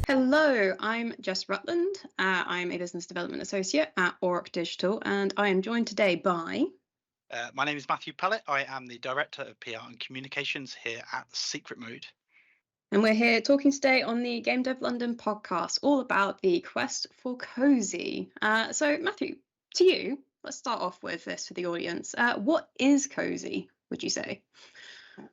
Hello, I'm Jess Rutland. I'm a business development associate at Orc Digital, and I am joined today by. My name is Matthew Pellett. I am the Director of PR and Communications here at Secret Mode. And we're here talking today on the Game Dev London podcast, all about the quest for Cosy. So, Matthew, to you, let's start off with this for the audience. What is Cosy, would you say?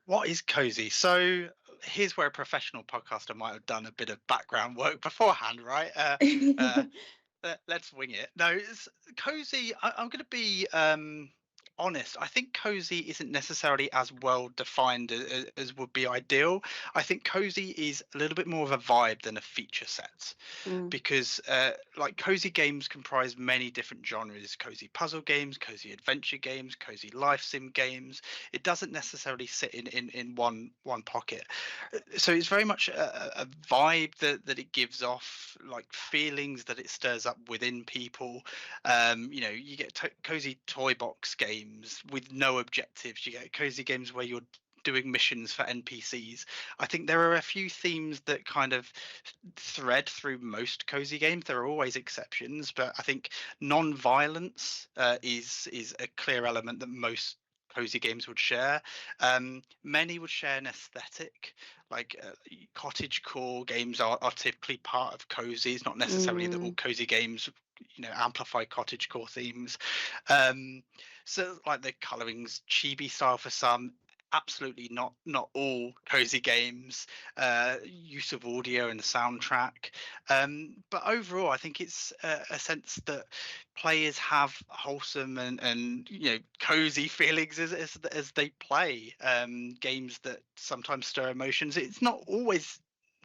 What is Cosy? So here's where a professional podcaster might have done a bit of background work beforehand, right? Let's wing it. No, Cozy. I'm going to be honest. I think Cozy isn't necessarily as well defined as would be ideal. I think Cozy is a little bit more of a vibe than a feature set. Mm, Because like cozy games comprise many different genres: cozy puzzle games, cozy adventure games, cozy life sim games. It doesn't necessarily sit in one pocket. So it's very much a vibe that it gives off, like feelings that it stirs up within people. You get cozy toy box games with no objectives. You get cozy games where you're doing missions for NPCs. I think there are a few themes that kind of thread through most cozy games. There are always exceptions, but I think non-violence is a clear element that most cozy games would share. Many would share an aesthetic, like cottage core games are typically part of cozy. It's not necessarily that all mm, cozy games amplify cottage core themes. um so like the coloring's chibi style for some. Absolutely not all cozy games use of audio and the soundtrack. But overall I think it's a sense that players have wholesome and cozy feelings as they play games that sometimes stir emotions. It's not always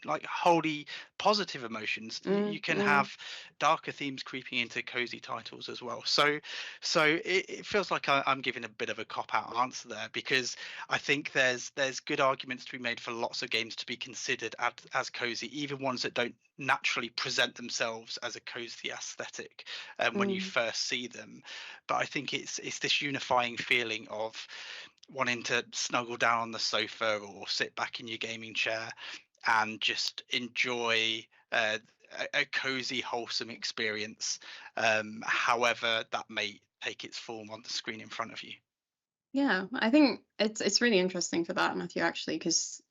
like wholly positive emotions. You mm, can mm. have darker themes creeping into cozy titles as well. So it feels like I'm giving a bit of a cop out answer there, because I think there's good arguments to be made for lots of games to be considered as cozy, even ones that don't naturally present themselves as a cozy aesthetic when you Mm. first see them. But I think it's this unifying feeling of wanting to snuggle down on the sofa or sit back in your gaming chair and just enjoy a cozy, wholesome experience, however that may take its form on the screen in front of you. Yeah, I think it's really interesting for that, Matthew, actually, because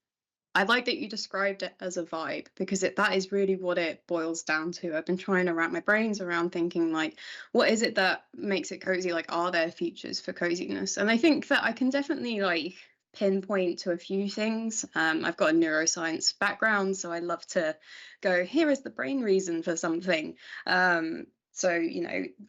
I like that you described it as a vibe because that is really what it boils down to. I've been trying to wrap my brains around thinking like, what is it that makes it cozy? Like, are there features for coziness? And I think that I can definitely like pinpoint to a few things. I've got a neuroscience background, so I love to go, here is the brain reason for something. So,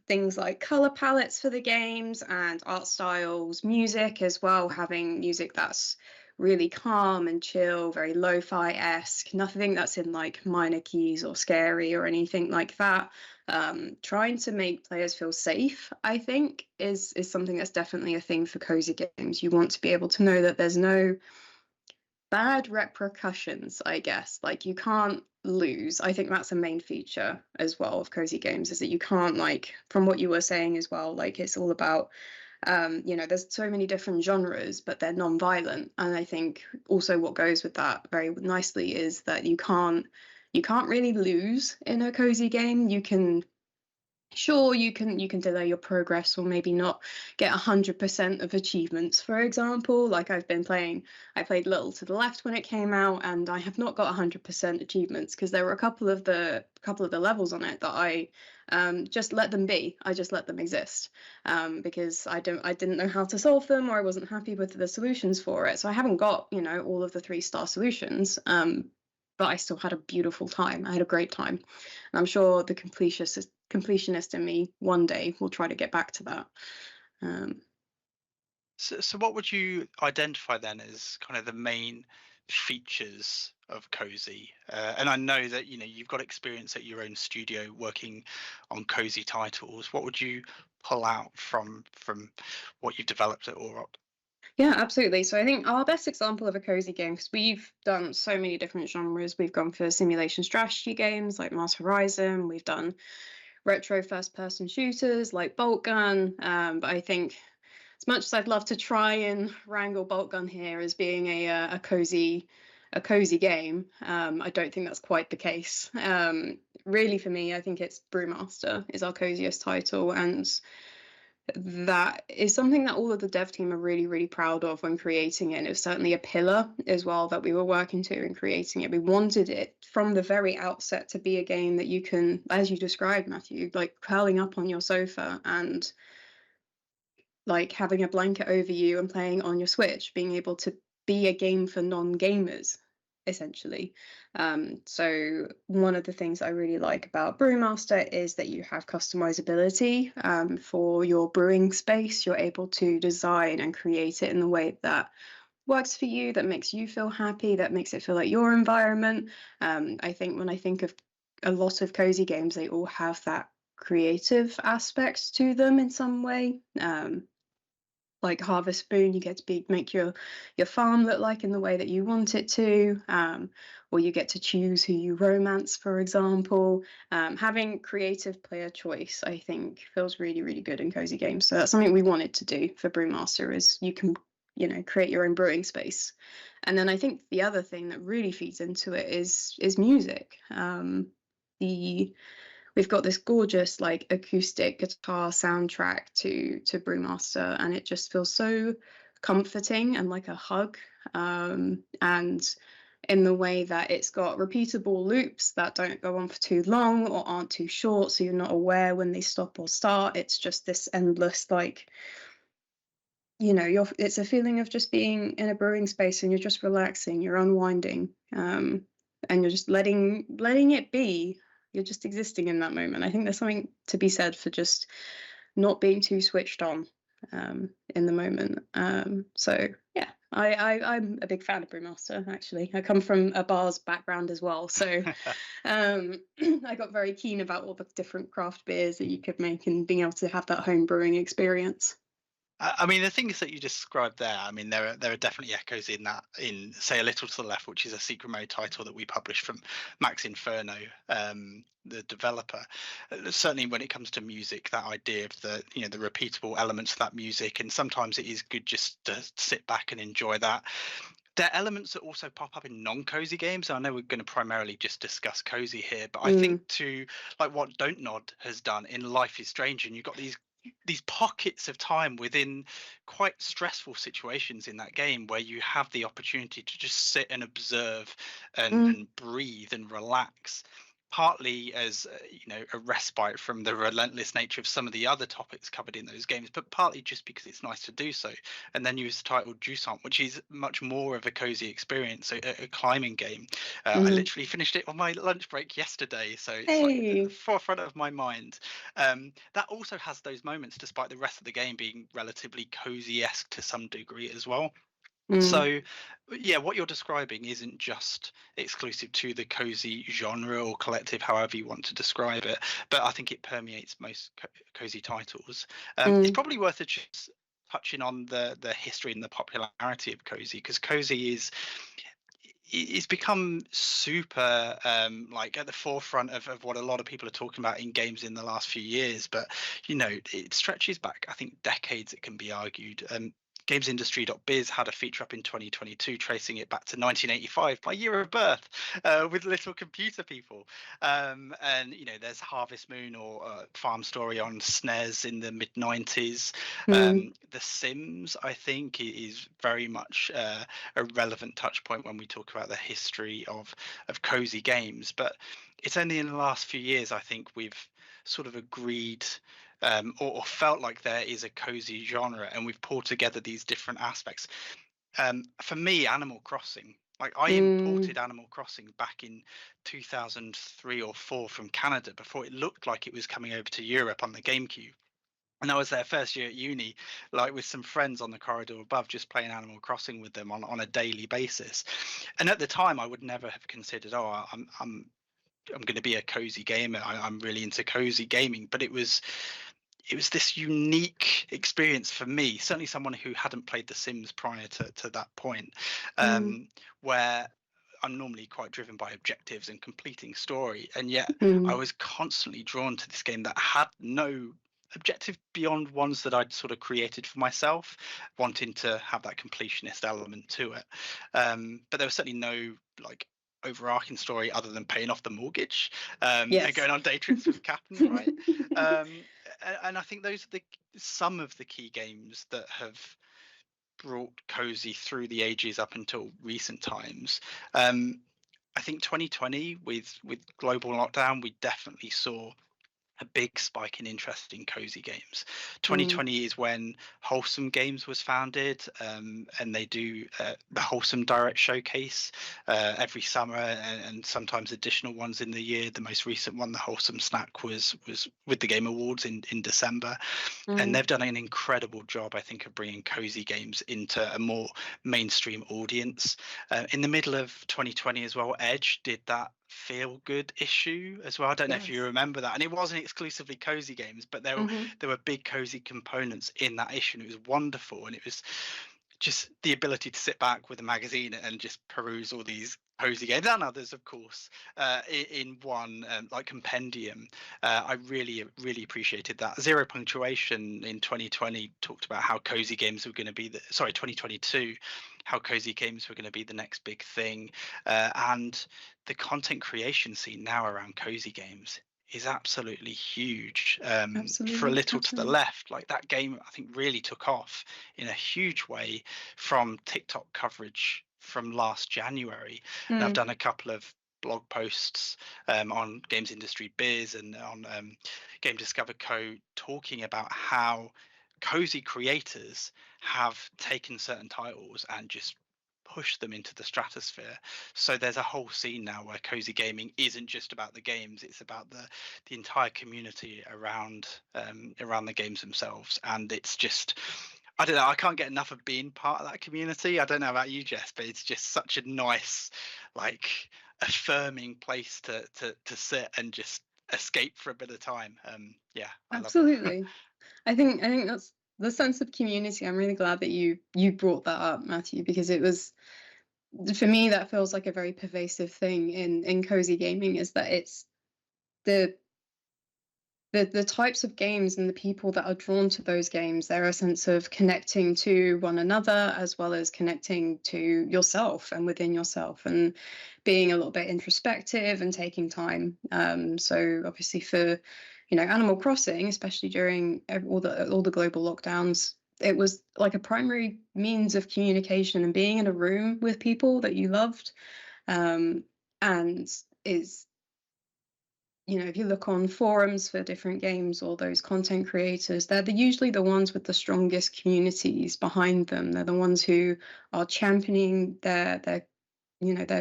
things like color palettes for the games and art styles, music as well, having music that's really calm and chill, very lo-fi-esque, nothing that's in like minor keys or scary or anything like that. Trying to make players feel safe, I think, is something that's definitely a thing for cozy games. You want to be able to know that there's no bad repercussions, I guess. Like you can't lose. I think that's a main feature as well of cozy games, is that you can't, like, from what you were saying as well, like it's all about there's so many different genres, but they're non-violent. And I think also what goes with that very nicely is that you can't really lose in a cozy game. You can sure you can delay your progress or maybe not get 100% of achievements, for example. Like I played Little to the Left when it came out, and I have not got 100% achievements because there were a couple of the levels on it that I just let them be. I just let them exist because I didn't know how to solve them, or I wasn't happy with the solutions for it. So I haven't got all of the 3-star solutions, but I still had a beautiful time. I had a great time. And I'm sure the completionist in me one day will try to get back to that. Um, So what would you identify then as kind of the main features of cozy? And I know that you've got experience at your own studio working on cozy titles. What would you pull out from what you've developed at Auroch? yeah, absolutely. So I think our best example of a cozy game, because we've done so many different genres. We've gone for simulation strategy games like Mars Horizon. We've done retro first-person shooters like Bolt Gun. But I think as much as I'd love to try and wrangle Bolt Gun here as being a cozy a cozy game. I don't think that's quite the case. Really, for me, I think it's Brewmaster is our coziest title, and that is something that all of the dev team are really, really proud of when creating it. And it was certainly a pillar as well that we were working to in creating it. We wanted it from the very outset to be a game that you can, as you described, Matthew, like curling up on your sofa and like having a blanket over you and playing on your Switch, being able to be a game for non-gamers, essentially. So one of the things I really like about Brewmaster is that you have customizability for your brewing space. You're able to design and create it in the way that works for you, that makes you feel happy, that makes it feel like your environment. I think when I think of a lot of cozy games, they all have that creative aspect to them in some way. Like Harvest Moon, you get to make your farm look like in the way that you want it to, or you get to choose who you romance, for example. Having creative player choice, I think, feels really, really good in cozy games. So that's something we wanted to do for Brewmaster is you can, create your own brewing space. And then I think the other thing that really feeds into it is music. The We've got this gorgeous like acoustic guitar soundtrack to Brewmaster, and it just feels so comforting and like a hug. And in the way that it's got repeatable loops that don't go on for too long or aren't too short, so you're not aware when they stop or start. It's just this endless like it's a feeling of just being in a brewing space and you're just relaxing, you're unwinding, and you're just letting it be. You're just existing in that moment. I think there's something to be said for just not being too switched on in the moment. So yeah, I'm a big fan of Brewmaster. Actually, I come from a bars background as well, so I got very keen about all the different craft beers that you could make and being able to have that home brewing experience. I mean, the things that you described there, I mean, there are definitely echoes in that, in say A Little to the Left, which is a secret mode title that we published from Max Inferno, the developer. Certainly, when it comes to music, that idea of the repeatable elements of that music, and sometimes it is good just to sit back and enjoy that. There are elements that also pop up in non-cozy games. I know we're going to primarily just discuss cozy here, but I think to like what Don't Nod has done in Life is Strange, and you've got these pockets of time within quite stressful situations in that game where you have the opportunity to just sit and observe and breathe and relax, partly as a respite from the relentless nature of some of the other topics covered in those games, but partly just because it's nice to do so. And then use the title Jusant, which is much more of a cozy experience, a climbing game. I literally finished it on my lunch break yesterday, so it's like at the forefront of my mind. That also has those moments, despite the rest of the game being relatively cozy-esque to some degree as well. So yeah, what you're describing isn't just exclusive to the cozy genre or collective, however you want to describe it, but I think it permeates most cozy titles. It's probably worth just touching on the history and the popularity of cozy, because cozy it's become super like at the forefront of what a lot of people are talking about in games in the last few years. But it stretches back, I think, decades, it can be argued. Gamesindustry.biz had a feature up in 2022 tracing it back to 1985, my year of birth, with Little Computer People. And there's Harvest Moon or Farm Story on SNES in the mid 90s. The Sims, I think, is very much a relevant touch point when we talk about the history of cozy games. But it's only in the last few years, I think, we've sort of agreed or felt like there is a cozy genre, and we've pulled together these different aspects. For me, Animal Crossing, like I imported Animal Crossing back in 2003 or 4 from Canada before it looked like it was coming over to Europe on the GameCube. And I was there first year at uni, like with some friends on the corridor above, just playing Animal Crossing with them on a daily basis. And at the time, I would never have considered, I'm going to be a cozy gamer. I'm really into cozy gaming. But it was this unique experience for me, certainly someone who hadn't played The Sims prior to that point, where I'm normally quite driven by objectives and completing story, and yet I was constantly drawn to this game that had no objective beyond ones that I'd sort of created for myself, wanting to have that completionist element to it. But there was certainly no like overarching story other than paying off the mortgage and Yes. going on day trips with Captain, right? And I think those are some of the key games that have brought Cozy through the ages up until recent times. I think 2020 with global lockdown, we definitely saw a big spike in interest in cozy games. Mm, 2020 is when Wholesome Games was founded, and they do the Wholesome Direct Showcase every summer, and sometimes additional ones in the year. The most recent one, the Wholesome Snack, was with the Game Awards in December, and mm, they've done an incredible job, I think, of bringing cozy games into a more mainstream audience. In the middle of 2020 as well, Edge did that feel good issue as well. I don't know if you yes. remember that, and it wasn't exclusively cozy games, but Hmm. there were big cozy components in that issue, and it was wonderful. And it was just the ability to sit back with a magazine and just peruse all these cozy games and others, of course, in one like compendium. I really appreciated that. Zero Punctuation in 2020 talked about how cozy games were going to be 2022, how cozy games were going to be the next big thing, and the content creation scene now around cozy games is absolutely huge. For a Absolutely. little to the Absolutely. left, like that game, I think really took off in a huge way from TikTok coverage from last January. And I've Mm, done a couple of blog posts on Games Industry Biz and on Game Discover Co. talking about how cozy creators have taken certain titles and just pushed them into the stratosphere. So there's a whole scene now where cozy gaming isn't just about the games; it's about the entire community around the games themselves, and it's just. I don't know. I can't get enough of being part of that community. I don't know about you, Jess, but it's just such a nice, like, affirming place to sit and just escape for a bit of time. Yeah, I love it. absolutely. I think that's the sense of community. I'm really glad that you brought that up, Matthew, because it was, for me, that feels like a very pervasive thing in cozy gaming, is that it's the the types of games and the people that are drawn to those games. They're a sense of connecting to one another as well as connecting to yourself and within yourself, and being a little bit introspective and taking time. So obviously for, Animal Crossing, especially during all the global lockdowns, it was like a primary means of communication and being in a room with people that you loved. um, and is if you look on forums for different games or those content creators, they're usually the ones with the strongest communities behind them. They're the ones who are championing their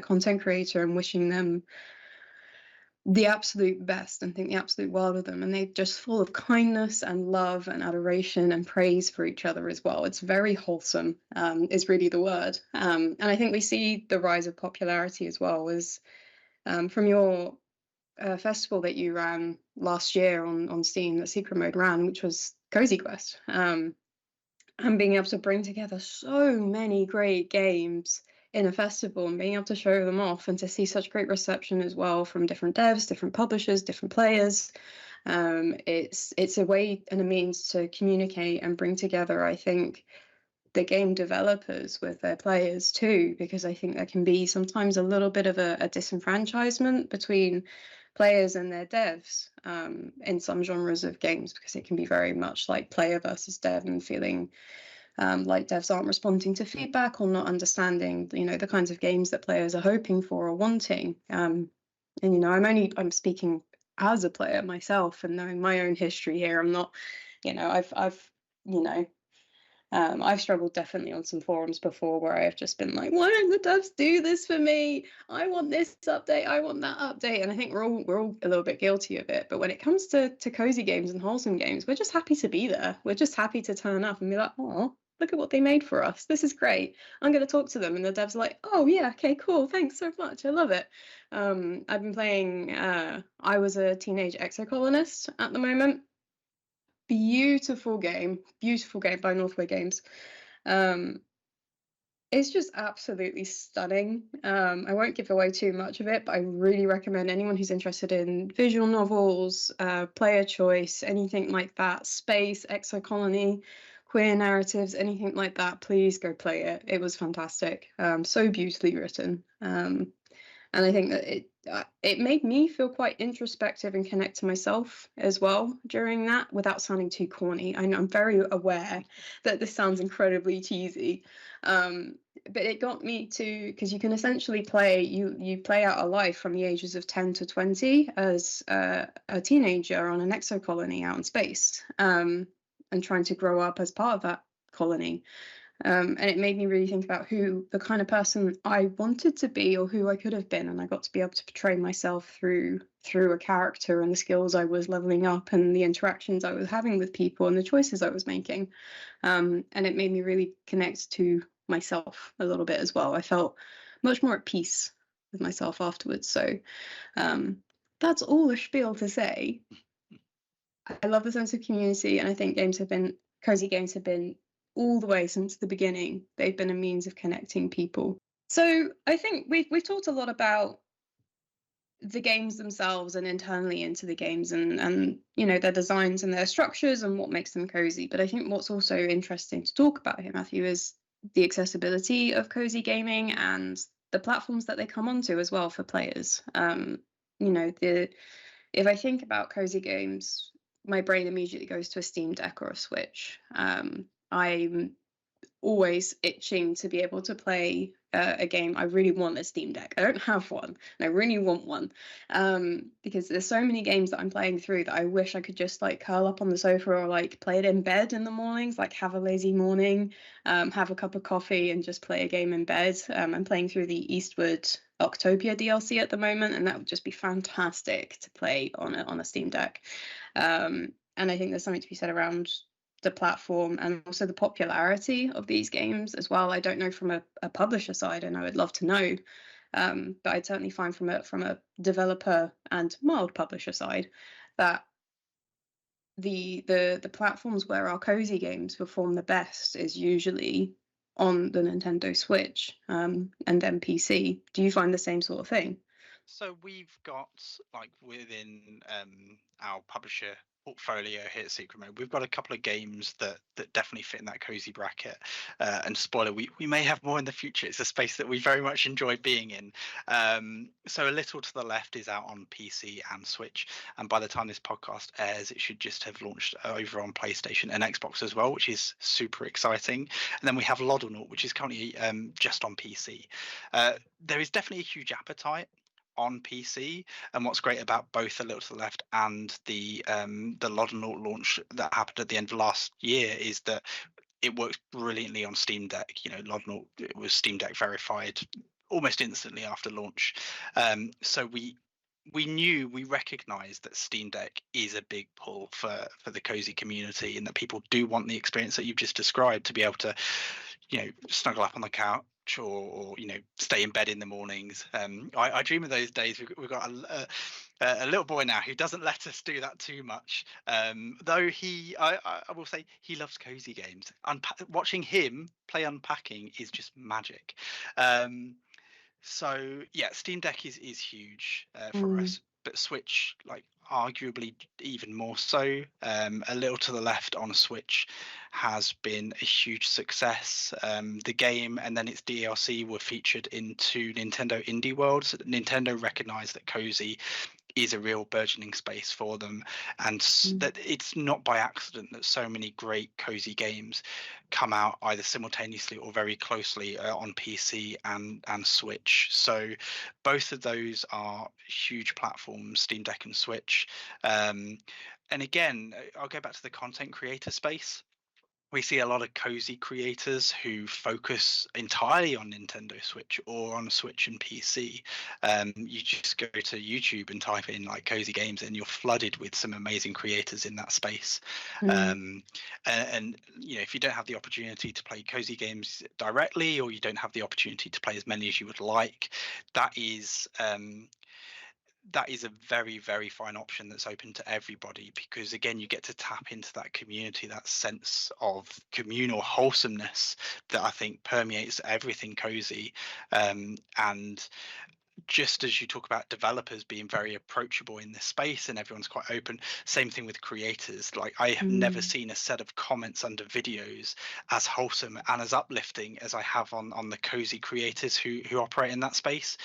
content creator and wishing them the absolute best and think the absolute world of them. And they're just full of kindness and love and adoration and praise for each other as well. It's very wholesome, is really the word. And I think we see the rise of popularity as well as, from your festival that you ran last year on Steam, that Secret Mode ran, which was Cozy Quest, and being able to bring together so many great games in a festival and being able to show them off and to see such great reception as well from different devs, different publishers, different players. It's a way and a means to communicate and bring together, I think, the game developers with their players too, because I think there can be sometimes a little bit of a disenfranchisement between players and their devs, in some genres of games, because it can be very much like player versus dev and feeling, like devs aren't responding to feedback or not understanding, the kinds of games that players are hoping for or wanting. And I'm speaking as a player myself and knowing my own history here. I'm not, I've you know I've struggled definitely on some forums before where I have just been like, why don't the devs do this for me? I want this update, I want that update. And I think we're all a little bit guilty of it. But when it comes to cozy games and wholesome games, we're just happy to be there. We're just happy to turn up and be like, oh, look at what they made for us. This is great. I'm going to talk to them. And the devs are like, oh yeah, okay, cool. Thanks so much. I love it. I've been playing, I Was a Teenage Exocolonist at the moment. Beautiful game by Northway Games. Um, It's just absolutely stunning. I won't give away too much of it, but I really recommend anyone who's interested in visual novels, player choice, anything like that, space, exocolony, queer narratives, anything like that, please go play it. It was fantastic. So beautifully written. And I think that it made me feel quite introspective and connect to myself as well during that, without sounding too corny. I'm very aware that this sounds incredibly cheesy, but it got me to, because you can essentially play, you play out a life from the ages of 10 to 20 as a teenager on an exocolony out in space, and trying to grow up as part of that colony. And it made me really think about who the kind of person I wanted to be, or who I could have been, and I got to be able to portray myself through a character, and the skills I was leveling up, and the interactions I was having with people, and the choices I was making. And it made me really connect to myself a little bit as well. I felt much more at peace with myself afterwards. So that's all the spiel to say. I love the sense of community, and I think cozy games have been, all the way since the beginning, they've been a means of connecting people. So I think we've talked a lot about the games themselves and internally into the games, and their designs and their structures and what makes them cozy. But I think what's also interesting to talk about here, Matthew, is the accessibility of cozy gaming and the platforms that they come onto as well for players. If I think about cozy games, my brain immediately goes to a Steam Deck or a Switch. I'm always itching to be able to play a game. I really want a Steam Deck. I don't have one, and I really want one, because there's so many games that I'm playing through that I wish I could just like curl up on the sofa, or like play it in bed in the mornings, like have a lazy morning, have a cup of coffee and just play a game in bed. I'm playing through the Eastward Octopia DLC at the moment, and that would just be fantastic to play on a Steam Deck. And I think there's something to be said around the platform and also the popularity of these games as well. I don't know from a publisher side, and I would love to know, but I'd certainly find from a developer and mild publisher side that the platforms where our cozy games perform the best is usually on the Nintendo Switch, and then PC. Do you find the same sort of thing? So we've got, like, within our publisher portfolio here at Secret Mode, we've got a couple of games that definitely fit in that cozy bracket. And spoiler, we may have more in the future. It's a space that we very much enjoy being in. So A Little to the Left is out on PC and Switch, and by the time this podcast airs, it should just have launched over on PlayStation and Xbox as well, which is super exciting. And then we have Loddernaut, which is currently just on PC. There is definitely a huge appetite on PC, and what's great about both A Little to the Left and the Loddernaut launch that happened at the end of last year is that it works brilliantly on Steam Deck. Loddernaut was Steam Deck verified almost instantly after launch. So we recognized that Steam Deck is a big pull for the cozy community, and that people do want the experience that you've just described, to be able to snuggle up on the couch, or stay in bed in the mornings. I dream of those days. We've got a little boy now who doesn't let us do that too much, though I will say he loves cozy games. Watching him play unpacking is just magic. So yeah, Steam Deck is huge for us, but Switch, like, arguably even more so. A Little to the Left on Switch has been a huge success. The game and then its DLC were featured into Nintendo Indie World. So Nintendo recognized that cozy is a real burgeoning space for them, and that it's not by accident that so many great cozy games come out either simultaneously or very closely on PC and Switch. So both of those are huge platforms, Steam Deck and Switch. And again, I'll go back to the content creator space. We see a lot of cozy creators who focus entirely on Nintendo Switch or on Switch and PC. You just go to YouTube and type in like cozy games, and you're flooded with some amazing creators in that space. And if you don't have the opportunity to play cozy games directly, or you don't have the opportunity to play as many as you would like, that is that is a very, very fine option that's open to everybody, because again, you get to tap into that community, that sense of communal wholesomeness that I think permeates everything Cozy. And just as you talk about developers being very approachable in this space and everyone's quite open, same thing with creators. Like, I have never Mm. seen a set of comments under videos as wholesome and as uplifting as I have on the Cozy creators who operate in that space.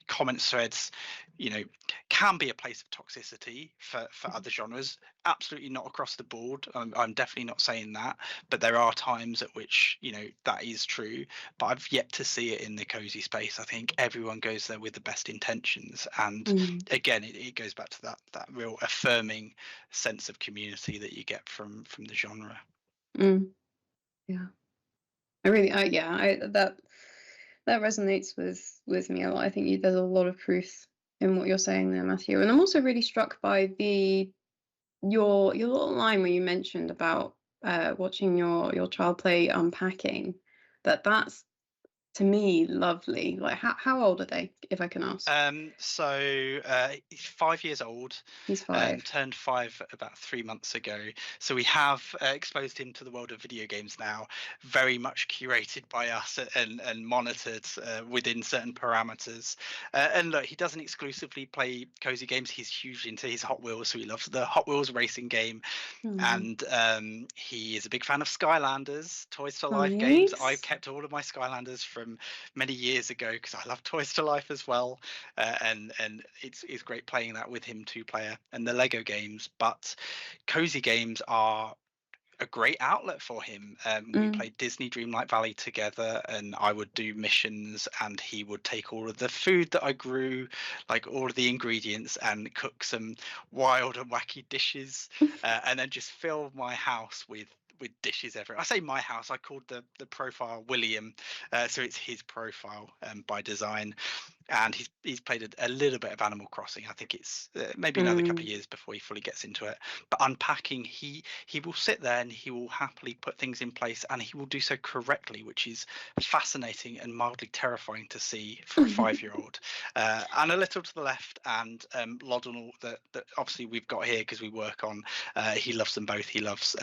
Comment threads, you know, can be a place of toxicity for other genres. Absolutely not across the board. I'm definitely not saying that, but there are times at which, you know, that is true. But I've yet to see it in the Cozy space. I think everyone goes there with the best intentions, and Mm. again, it goes back to that real affirming sense of community that you get from the genre. Mm. Yeah. I really, yeah, that resonates with me a lot. I think there's a lot of truth in what you're saying there, Matthew. And I'm also really struck by your little line where you mentioned about watching your child play unpacking. That's, to me, lovely. Like, how old are they, if I can ask? He's 5 years old, He's 5. turned 5 about 3 months ago. So we have exposed him to the world of video games now, very much curated by us and monitored within certain parameters. And look, he doesn't exclusively play Cozy games. He's hugely into his Hot Wheels, so he loves the Hot Wheels racing game. Oh, And he is a big fan of Skylanders, Toys to Life games. I've nice. kept all of my Skylanders from many years ago because I love Toys to Life as well, and it's great playing that with him, 2 player, and the Lego games. But Cozy games are a great outlet for him. We Mm. played Disney Dreamlight Valley together, and I would do missions, and he would take all of the food that I grew, like all of the ingredients, and cook some wild and wacky dishes, and then just fill my house with dishes everywhere. I say my house. I called the profile William, so it's his profile by design, and he's played a little bit of Animal Crossing. I think it's maybe another couple Mm. of years before he fully gets into it. But unpacking, he will sit there and he will happily put things in place, and he will do so correctly, which is fascinating and mildly terrifying to see for a 5-year-old. And a little to the left, and Loddle that obviously we've got here because we work on. He loves them both. He loves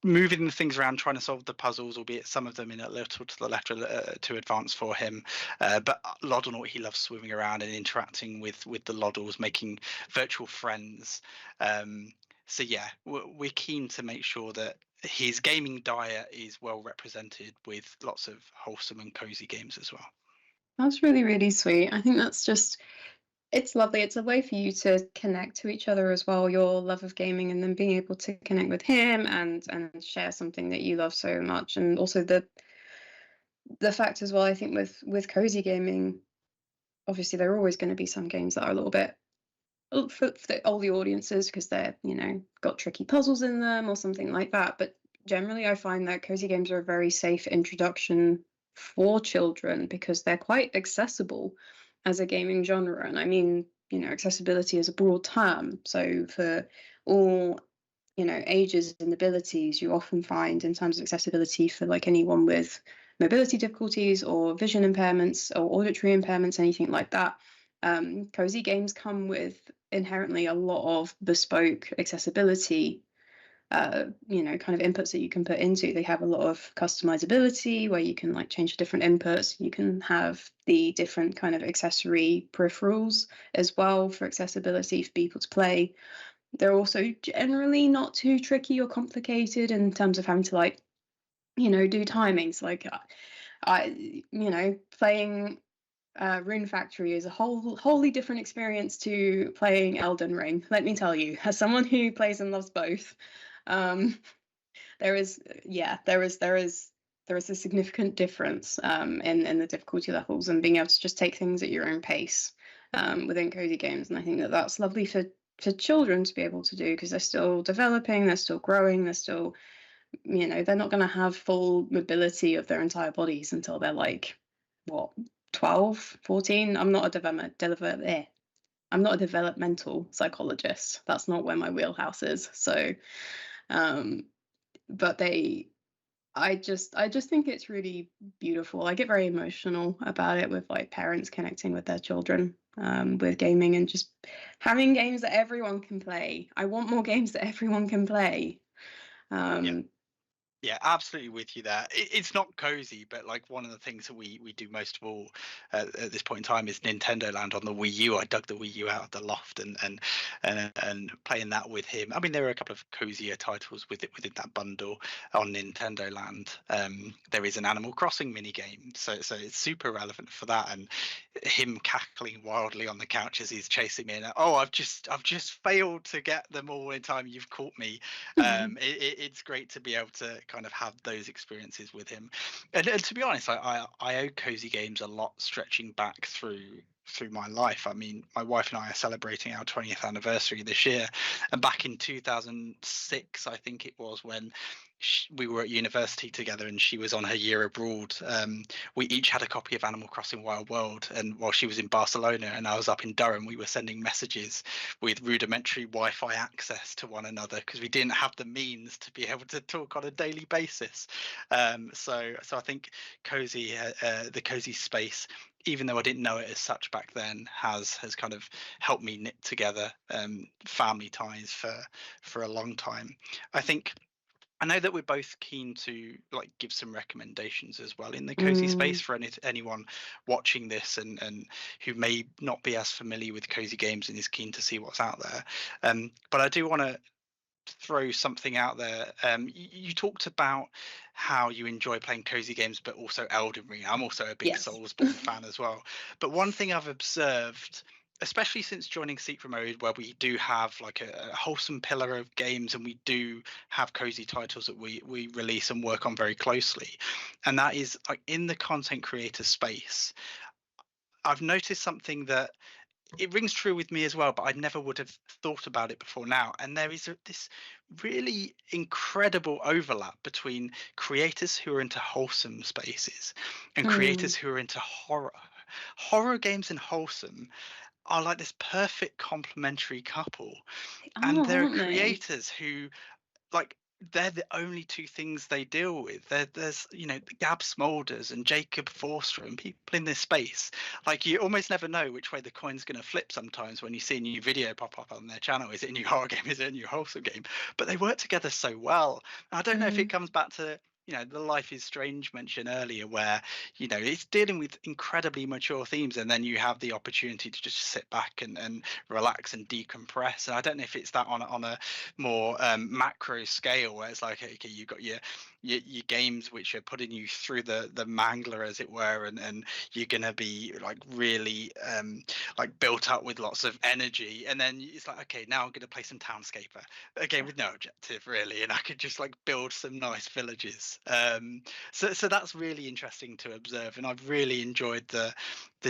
moving the things around, trying to solve the puzzles, albeit some of them in a little to the left, too advanced for him. But Loddle, he loves swimming around and interacting with the Loddles, making virtual friends. So yeah, we're keen to make sure that his gaming diet is well represented with lots of wholesome and cozy games as well. That's really, really sweet. I think that's just, it's lovely. It's a way for you to connect to each other as well, your love of gaming, and then being able to connect with him and share something that you love so much. And also the fact as well, I think with cozy gaming, obviously there are always going to be some games that are a little bit for the older audiences because they're, got tricky puzzles in them or something like that. But generally, I find that cozy games are a very safe introduction for children because they're quite accessible as a gaming genre. And I mean, accessibility is a broad term. So for all, ages and abilities, you often find in terms of accessibility for like anyone with mobility difficulties or vision impairments or auditory impairments, anything like that. Cozy games come with inherently a lot of bespoke accessibility, kind of inputs that you can put into. They have a lot of customizability where you can like change the different inputs. You can have the different kind of accessory peripherals as well for accessibility for people to play. They're also generally not too tricky or complicated in terms of having to like, do timings. Like playing Rune Factory is a wholly different experience to playing Elden Ring. Let me tell you, as someone who plays and loves both, um, there is, a significant difference in the difficulty levels and being able to just take things at your own pace within cozy games. And I think that that's lovely for children to be able to do because they're still developing, they're still growing, they're still, they're not going to have full mobility of their entire bodies until they're like, what, 12, 14? I'm not a developmental psychologist. That's not where my wheelhouse is. So, um, but I just think it's really beautiful. I get very emotional about it with like parents connecting with their children. with gaming, and just having games that everyone can play. I want more games that everyone can play. Yeah, absolutely with you there. It's not cozy, but like one of the things that we do most of all at this point in time is Nintendo Land on the Wii U. I dug the Wii U out of the loft and playing that with him. I mean, there are a couple of cozier titles within that bundle on Nintendo Land. There is an Animal Crossing mini game, so it's super relevant for that. And him cackling wildly on the couch as he's chasing me, and I've just failed to get them all in time. You've caught me. It's great to be able to kind of have those experiences with him, and to be honest, I owe cozy games a lot stretching back through my life. I mean, my wife and I are celebrating our 20th anniversary this year, and back in 2006, I think it was, when we were at university together and she was on her year abroad, we each had a copy of Animal Crossing Wild World, and while she was in Barcelona and I was up in Durham, we were sending messages with rudimentary Wi-Fi access to one another because we didn't have the means to be able to talk on a daily basis. So I think cozy, the cozy space, even though I didn't know it as such back then, has kind of helped me knit together family ties for a long time. I know that we're both keen to like give some recommendations as well in the cozy space for anyone watching this and who may not be as familiar with cozy games and is keen to see what's out there. But I do want to throw something out there. You talked about how you enjoy playing cozy games, but also Elden Ring. I'm also a big Yes. Soulsborne fan as well. But one thing I've observed, especially since joining Secret Mode, where we do have like a wholesome pillar of games and we do have cozy titles that we release and work on very closely, and that is like in the content creator space, I've noticed something that it rings true with me as well, but I never would have thought about it before now. And there is this really incredible overlap between creators who are into wholesome spaces and creators who are into horror. Horror games and wholesome are like this perfect complementary couple. And there are Aren't they? creators who, like, they're the only two things they deal with. There's Gab Smolders and Jacob Forster and people in this space. Like, you almost never know which way the coin's going to flip sometimes when you see a new video pop up on their channel. Is it a new horror game? Is it a new wholesome game? But they work together so well. And I don't know if it comes back to the Life is Strange mention earlier, where it's dealing with incredibly mature themes, and then you have the opportunity to just sit back and relax and decompress. And I don't know if it's that on a more macro scale, where it's like, okay, you've got your games which are putting you through the mangler, as it were, and you're gonna be like really like built up with lots of energy, and then it's like, okay, now I'm gonna play some Townscaper, a game with no objective really, and I could just like build some nice villages. So that's really interesting to observe, and I've really enjoyed the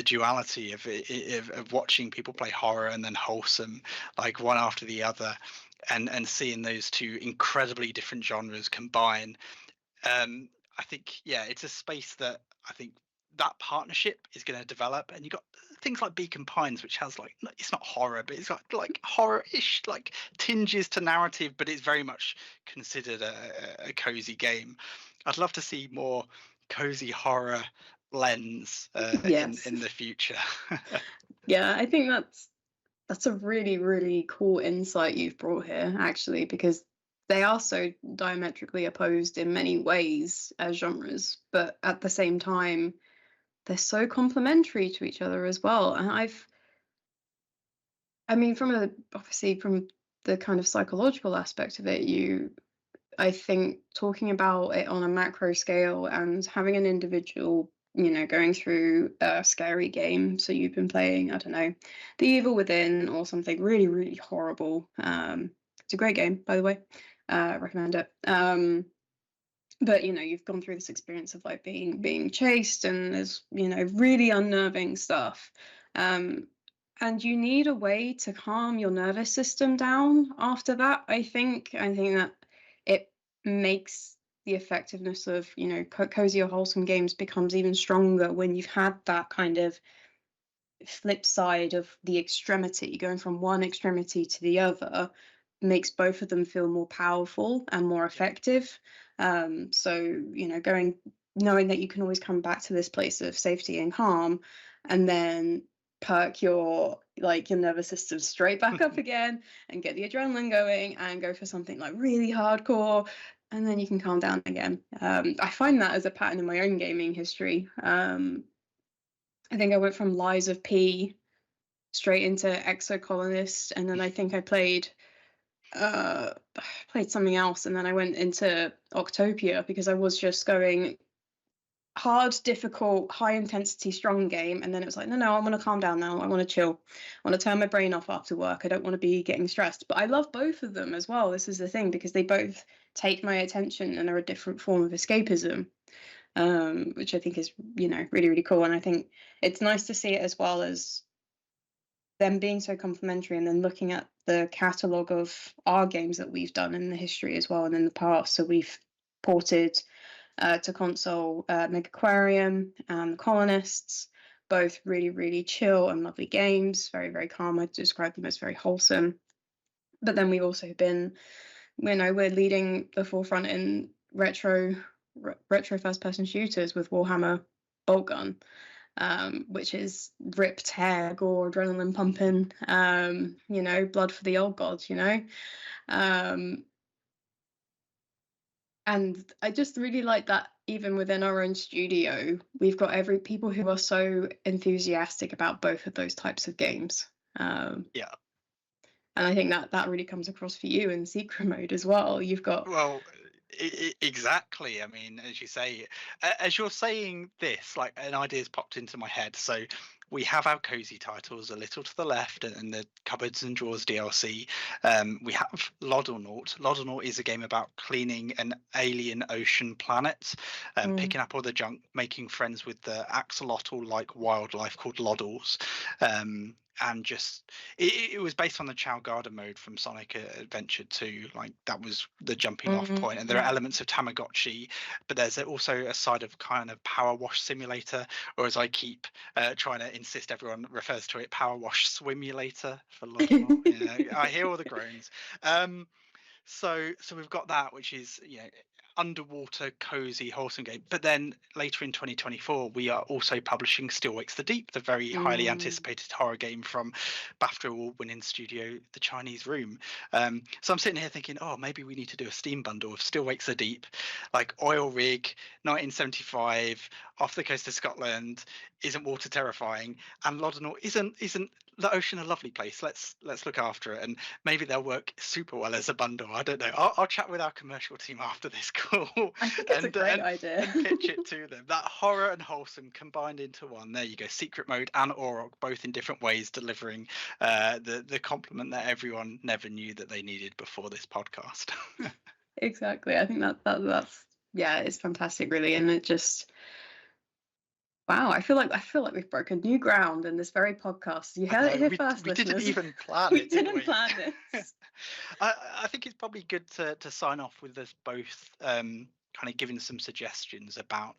duality of watching people play horror and then wholesome, like one after the other, and seeing those two incredibly different genres combine. I think, yeah, it's a space that I think that partnership is going to develop. And you got things like Beacon Pines, which has like, it's not horror, but it's got like horror-ish like tinges to narrative, but it's very much considered a cozy game. I'd love to see more cozy horror lens Yes. in the future. Yeah, I think that's a really, really cool insight you've brought here, actually, because they are so diametrically opposed in many ways as genres, but at the same time, they're so complementary to each other as well. And I mean, obviously from the kind of psychological aspect of it, I think talking about it on a macro scale and having an individual, going through a scary game. So you've been playing, I don't know, The Evil Within or something really, really horrible. It's a great game, by the way. Recommend it. But you've gone through this experience of like being chased, and there's really unnerving stuff. And you need a way to calm your nervous system down after that. I think that it makes the effectiveness of cozy or wholesome games becomes even stronger when you've had that kind of flip side of the extremity. Going from one extremity to the other makes both of them feel more powerful and more effective. So knowing that you can always come back to this place of safety and calm, and then perk your nervous system straight back up again and get the adrenaline going and go for something like really hardcore, and then you can calm down again. I find that as a pattern in my own gaming history. I think I went from Lies of P straight into Exocolonist, and then I think I played something else, and then I went into Octopia because I was just going hard, difficult, high intensity, strong game, and then it was like, no, I want to calm down now. I want to chill. I want to turn my brain off after work. I don't want to be getting stressed. But I love both of them as well. This is the thing, because they both take my attention and are a different form of escapism, which I think is, really, really cool. And I think it's nice to see it as well as them being so complementary, and then looking at the catalogue of our games that we've done in the history as well and in the past. So we've ported to console Megaquarium and The Colonists, both really, really chill and lovely games, very, very calm. I describe them as very wholesome. But then we've also been, we're leading the forefront in retro first-person shooters with Warhammer Boltgun, which is rip, tear, gore, adrenaline pumping, blood for the old gods, and I just really like that even within our own studio, we've got people who are so enthusiastic about both of those types of games. Yeah. And I think that really comes across for you in Secret Mode as well. You've got Well, exactly. I mean, as you say, as you're saying this, like an idea's popped into my head. So we have our cozy titles a little to the left, and the cupboards and drawers DLC. We have Loddlenaut. Loddlenaut is a game about cleaning an alien ocean planet, picking up all the junk, making friends with the axolotl-like wildlife called Loddles. And just it was based on the Chow Garden mode from Sonic Adventure 2. Like, that was the jumping off point. And there are elements of Tamagotchi, but there's also a side of kind of Power Wash Simulator, or as I keep trying to insist everyone refers to it, Power Wash Swimulator for Loddlenaut. I hear all the groans. So we've got that, which is, underwater, cozy, wholesome game. But then later in 2024, we are also publishing Still Wakes the Deep, the very highly anticipated horror game from BAFTA award-winning studio The Chinese Room. So I'm sitting here thinking, maybe we need to do a Steam bundle of Still Wakes the Deep, like oil rig, 1975, off the coast of Scotland, isn't water terrifying, and Loddlenaut isn't the ocean a lovely place. Let's look after it, and maybe they'll work super well as a bundle. I don't know. I'll chat with our commercial team after this call. I think it's a great idea. And pitch it to them. That horror and wholesome combined into one. There you go. Secret Mode and Orog, both in different ways, delivering the compliment that everyone never knew that they needed before this podcast. Exactly. I think that's it's fantastic, really, and it just. Wow, I feel like we've broken new ground in this very podcast. You heard it here first, we listeners. Didn't even plan it. We didn't plan this. I think it's probably good to sign off with us both kind of giving some suggestions about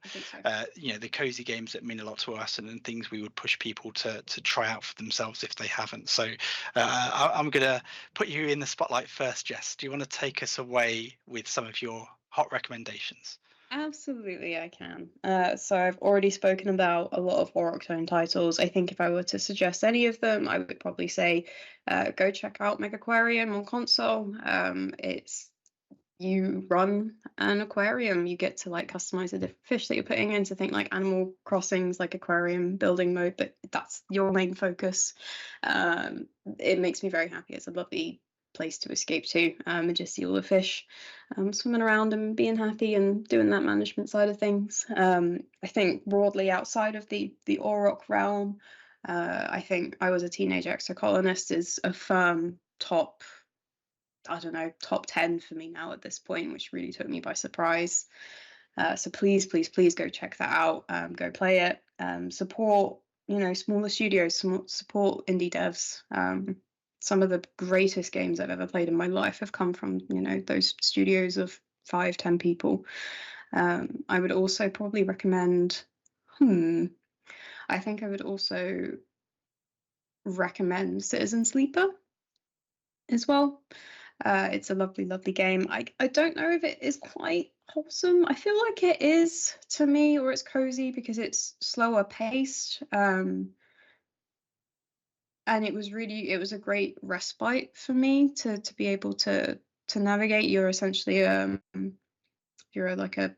the cozy games that mean a lot to us, and things we would push people to try out for themselves if they haven't. So I'm gonna put you in the spotlight first, Jess. Do you want to take us away with some of your hot recommendations? Absolutely, I can. So I've already spoken about a lot of Oroctone titles. I think if I were to suggest any of them, I would probably say go check out Megaquarium on console. You run an aquarium, you get to customize the different fish that you're putting in, to think like Animal Crossing's aquarium building mode, but that's your main focus. It makes me very happy. It's a lovely place to escape to, and just see all the fish swimming around and being happy and doing that management side of things. I think broadly outside of the Auroch realm, I think I Was a Teenage Exocolonist is a firm top 10 for me now at this point, which really took me by surprise. So please go check that out. Go play it. Support smaller studios, support indie devs. Some of the greatest games I've ever played in my life have come from those studios of 5-10 people. I would also probably recommend I think I would also recommend Citizen Sleeper as well. It's a lovely game. I don't know if it is quite wholesome. I feel like it is to me, or it's cozy because it's slower paced. and it was a great respite for me to be able to navigate. You're essentially you're like a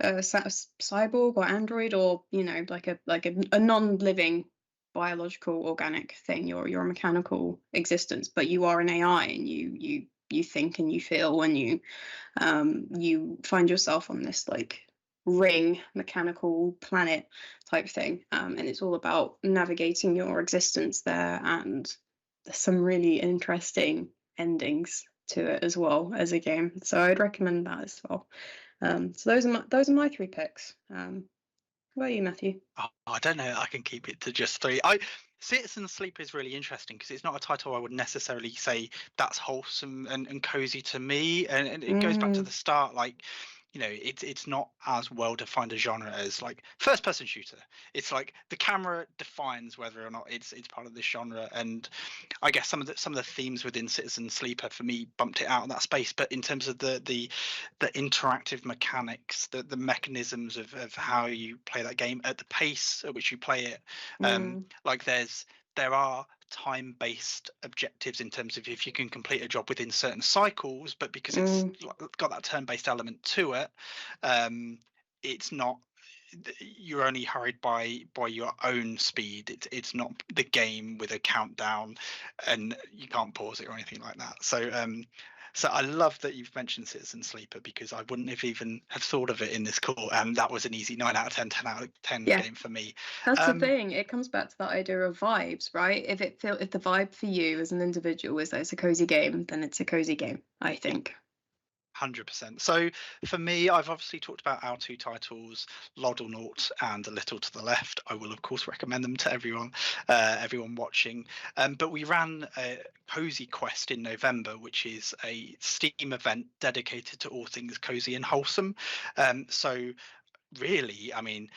cyborg or android, or like a non-living biological organic thing. You're a mechanical existence, but you are an AI, and you think and you feel, and you find yourself on this like ring mechanical planet type thing, and it's all about navigating your existence there. And there's some really interesting endings to it as well as a game, so I'd recommend that as well. So those are my three picks. What about you, Matthew? Oh, I don't know. I can keep it to just three. Citizen Sleep is really interesting because it's not a title I would necessarily say that's wholesome and cozy to me, and it goes back to Mm, the start. Like, it's not as well defined a genre as like first person shooter. It's like the camera defines whether or not it's part of this genre, and I guess some of the themes within Citizen Sleeper for me bumped it out of that space. But in terms of the interactive mechanics, the mechanisms of how you play that game at the pace at which you play it, mm, like there are time-based objectives in terms of if you can complete a job within certain cycles, but because it's mm, got that turn-based element to it, it's not, you're only hurried by your own speed. It's not the game with a countdown and you can't pause it or anything like that. So I love that you've mentioned Citizen Sleeper because I wouldn't have even have thought of it in this call, and that was an easy 9 out of 10, 10 out of 10 yeah, game for me. that's the um thing. It comes back to that idea of vibes, right? If the vibe for you as an individual is that it's a cozy game, then it's a cozy game, I think. 100%. So for me, I've obviously talked about our two titles, Loddlenaut and A Little to the Left. I will of course recommend them to everyone watching. But we ran a Cozy Quest in November, which is a Steam event dedicated to all things cozy and wholesome. So really, I mean,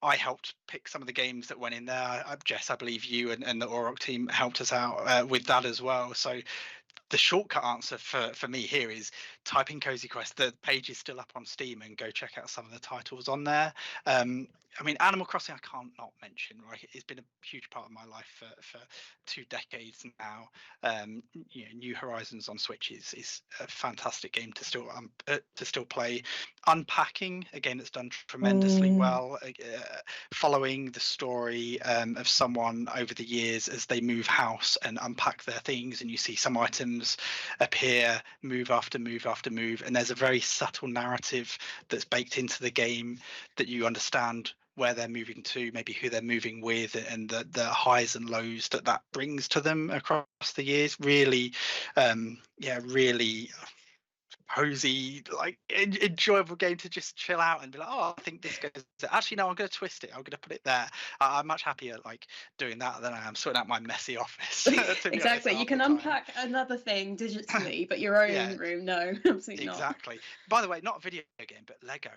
I helped pick some of the games that went in there. Jess, I believe you and the Auroch team helped us out with that as well. So the shortcut answer for me here is type in Cozy Quest. The page is still up on Steam, and go check out some of the titles on there. I mean, Animal Crossing I can't not mention, right? It's been a huge part of my life for 2 decades now. New Horizons on Switch is a fantastic game to still play. Unpacking, a game that's done tremendously Mm, well, following the story of someone over the years as they move house and unpack their things, and you see some items appear move after move after move, and there's a very subtle narrative that's baked into the game that you understand where they're moving to, maybe who they're moving with, and the highs and lows that brings to them across the years. Really, really cozy, like enjoyable game to just chill out and be like, oh, I think this goes. Actually, no, I'm going to twist it. I'm going to put it there. I'm much happier like doing that than I am sorting out my messy office. To be honest, exactly. You half the can time. unpack another thing digitally, but your Yeah, own room, no, absolutely not. exactly. By the way, not a video game, but Lego.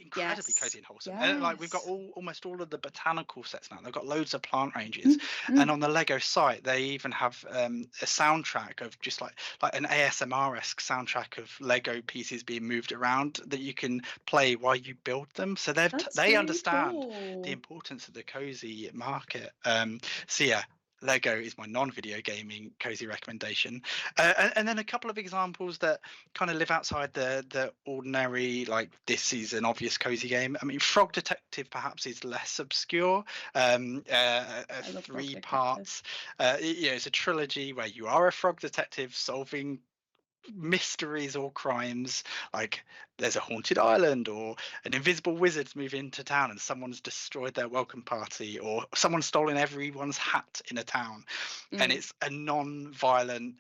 Incredibly Yes. cozy and wholesome. And like we've got Yes. almost all of the botanical sets now. They've got loads of plant ranges. Mm, And mm. on the Lego site, they even have a soundtrack of just like an ASMR-esque soundtrack of Lego pieces being moved around that you can play while you build them. So That's they really understand the cool. importance of the cozy market. So yeah, Lego is my non-video gaming cozy recommendation. And then a couple of examples that kind of live outside the ordinary, like this is an obvious cozy game. I mean, Frog Detective perhaps is less obscure. I love Frog Three Detective. parts. It's a trilogy where you are a frog detective solving mysteries or crimes. Like there's a haunted island, or an invisible wizard's moved into town and someone's destroyed their welcome party, or someone's stolen everyone's hat in a town. And Mm, it's a non-violent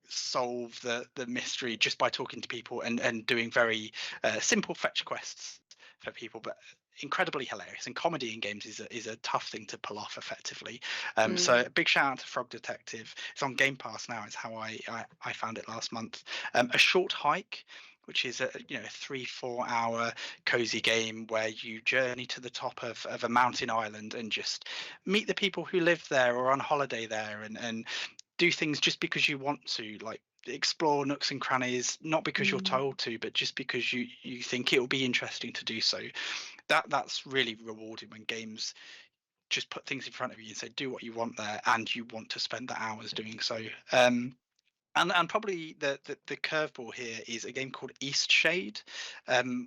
solve the mystery just by talking to people and doing very simple fetch quests for people, but incredibly hilarious. And comedy in games is a tough thing to pull off effectively. mm, So big shout out to Frog Detective. It's on Game Pass now. It's how I found it last month. A Short Hike, which is a 3-4 hour cozy game where you journey to the top of a mountain island and just meet the people who live there or on holiday there, and do things just because you want to, like explore nooks and crannies, not because you're mm. told to, but just because you think it will be interesting to do so. That's really rewarding when games just put things in front of you and say do what you want there, and you want to spend the hours doing so. And probably the curveball here is a game called Eastshade,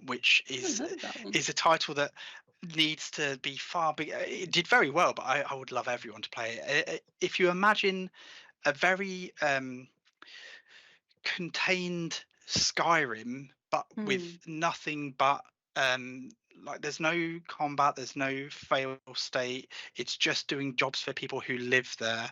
which I haven't heard of that one. is a title that needs to be far bigger. It did very well, but I would love everyone to play it. If you imagine a very contained Skyrim, but with nothing but like there's no combat, there's no fail state. It's just doing jobs for people who live there.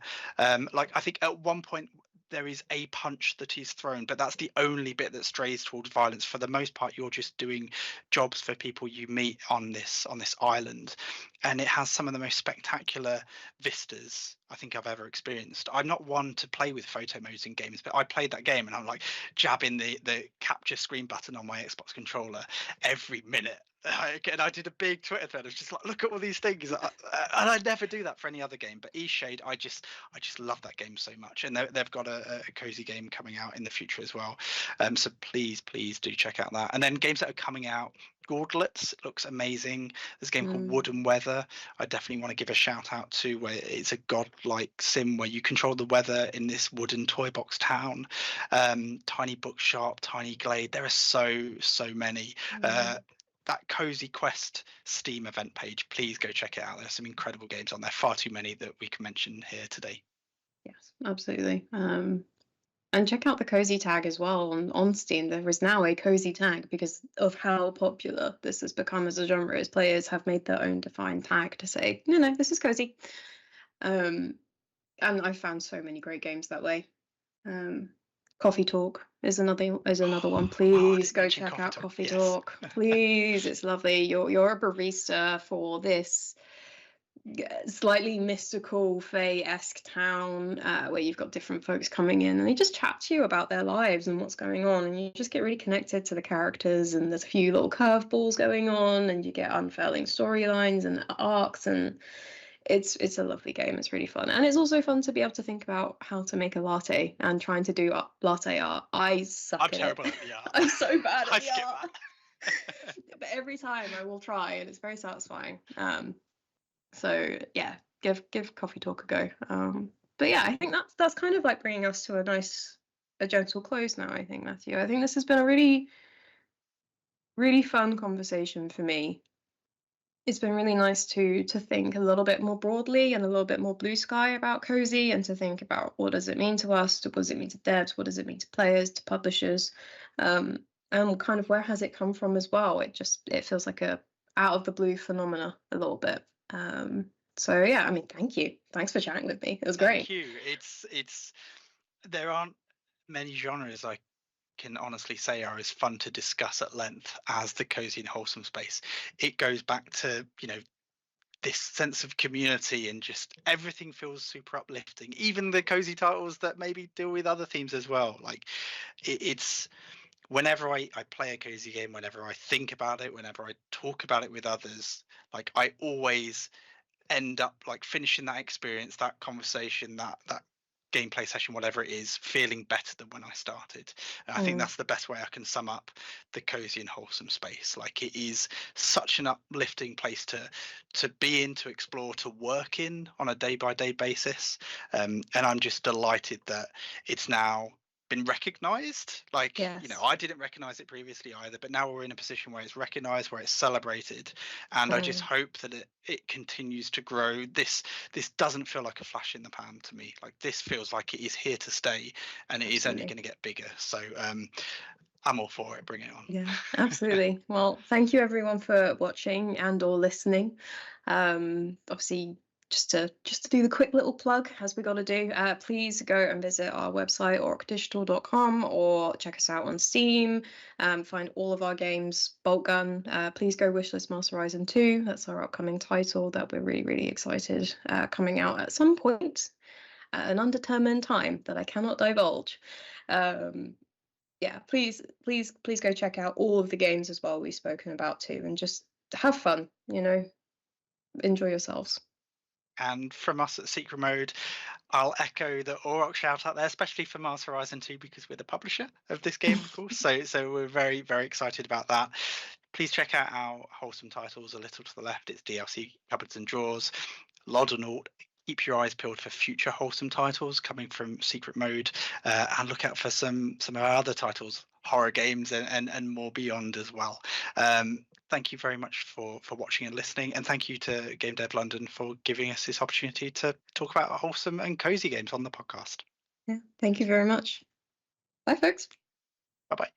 Like I think at one point there is a punch that is thrown, but that's the only bit that strays towards violence. For the most part, you're just doing jobs for people you meet on this island, and it has some of the most spectacular vistas I think I've ever experienced. I'm not one to play with photo modes in games, but I played that game and I'm like jabbing the capture screen button on my Xbox controller every minute. And I did a big Twitter thread of just like, look at all these things, and I'd never do that for any other game. But Eastshade, I just love that game so much, and they've got a cozy game coming out in the future as well. So please do check out that. And then games that are coming out. Gauntlets looks amazing. There's a game called Wood and Weather. I definitely want to give a shout out to, where it's a godlike sim where you control the weather in this wooden toy box town. Tiny bookshop, tiny glade. There are so many. That Cozy Quest Steam event page, please go check it out. There's some incredible games on there, far too many that we can mention here today. Yes, absolutely. And check out the Cozy tag as well on Steam. There is now a Cozy tag because of how popular this has become as a genre, as players have made their own defined tag to say, no, this is Cozy. And I've found so many great games that way. Coffee Talk is another one. Please go check out Coffee Talk. Please, it's lovely. You're a barista for this slightly mystical Fae-esque town where you've got different folks coming in, and they just chat to you about their lives and what's going on, and you just get really connected to the characters, and there's a few little curveballs going on, and you get unfurling storylines and arcs, and it's a lovely game. It's really fun, and it's also fun to be able to think about how to make a latte and trying to do latte art. I'm terrible at the art. I'm so bad at the art. But every time I will try, and it's very satisfying. So yeah, give Coffee Talk a go. But yeah, I think that's kind of like bringing us to a gentle close now. I think, Matthew. I think this has been a really, really fun conversation for me. It's been really nice to think a little bit more broadly and a little bit more blue sky about Cozy, and to think about what does it mean to us, what does it mean to devs, what does it mean to players, to publishers, and kind of where has it come from as well. It feels like a out of the blue phenomena a little bit. So yeah, I mean, thank you. Thanks for chatting with me. It was great. Thank you. It's there aren't many genres I can honestly say are as fun to discuss at length as the cozy and wholesome space. It goes back to, this sense of community, and just everything feels super uplifting. Even the cozy titles that maybe deal with other themes as well. Like it's whenever I play a cozy game, whenever I think about it, whenever I talk about it with others, like I always end up like finishing that experience, that conversation, that gameplay session, whatever it is, feeling better than when I started. And I think that's the best way I can sum up the cozy and wholesome space. Like it is such an uplifting place to be in, to explore, to work in on a day-by-day basis. And I'm just delighted that it's now been recognized. Like, I didn't recognize it previously either, but now we're in a position where it's recognized, where it's celebrated, and I just hope that it continues to grow. This doesn't feel like a flash in the pan to me. Like this feels like it is here to stay, and it is only going to get bigger. So I'm all for it. Bring it on. Yeah, absolutely. Well, thank you everyone for watching and or listening. Obviously, just to do the quick little plug, as we got to do, please go and visit our website, orcdigital.com, or check us out on Steam. Find all of our games. Bolt Gun. Please go wishlist Master Horizon 2. That's our upcoming title that we're really, really excited coming out at some point at an undetermined time that I cannot divulge. Yeah, please go check out all of the games as well we've spoken about too, and just have fun, enjoy yourselves. And from us at Secret Mode, I'll echo the Auroch shout out there, especially for Master Horizon 2, because we're the publisher of this game, of course. So we're very, very excited about that. Please check out our wholesome titles. A little to the left, it's DLC Cupboards and Drawers. Laudanort, keep your eyes peeled for future wholesome titles coming from Secret Mode, and look out for some of our other titles, horror games, and more beyond as well. Thank you very much for watching and listening, and thank you to Game Dev London for giving us this opportunity to talk about wholesome and cozy games on the podcast. Yeah, thank you very much. Bye, folks. Bye bye.